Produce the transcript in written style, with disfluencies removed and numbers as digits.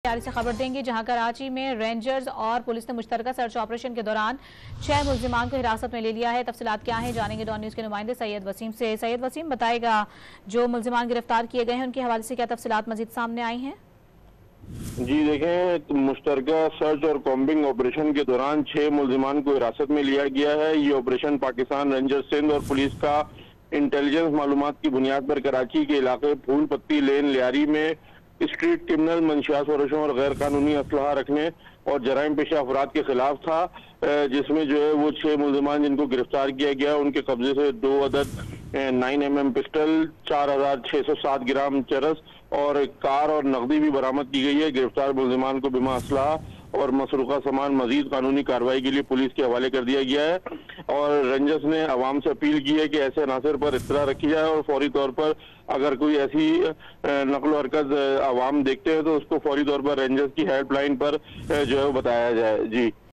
तैयारी से खबर देंगे जहां कराची में रेंजर्स और पुलिस ने मुश्तरका सर्च ऑपरेशन के दौरान 6 मुल्जिमान को हिरासत में ले लिया है। तफसीलात क्या हैं जानेंगे डॉन न्यूज के नुमाइंदे सैयद वसीम से। सैयद वसीम बताएगा, जो मुल्जिमान गिरफ्तार किए गए हैं उनके हवाले से क्या तफसीलात मजीद सामने आई हैं? जी देखें, मुश्तरका सर्च और कॉम्बिंग ऑपरेशन के दौरान 6 मुल्जिमान को हिरासत में लिया गया है। ये ऑपरेशन पाकिस्तान रेंजर्स सिंध और पुलिस का इंटेलिजेंस मालूमात की बुनियाद पर कराची के इलाके फूल पत्ती लेन लियारी में स्ट्रीट क्रिमिनल मंशियात फरोशों और गैर कानूनी असलहा रखने और जराइम पेशा अफराद के खिलाफ था, जिसमें जो है वो 6 मुल्जिमान जिनको गिरफ्तार किया गया उनके कब्जे से 2 अदद 9mm पिस्टल, 4607 ग्राम चरस और कार और नकदी भी बरामद की गई है। गिरफ्तार मुल्जिमान को बिमा असलहा और मसरूका सामान मजीद कानूनी कार्रवाई के लिए पुलिस के हवाले कर दिया गया है। और रेंजर्स ने अवाम से अपील की है कि ऐसे अनासर पर इत्तला रखी जाए और फौरी तौर पर अगर कोई ऐसी नकल हरकत अवाम देखते हैं तो उसको फौरी तौर पर रेंजर्स की हेल्पलाइन पर जो है बताया जाए। जी।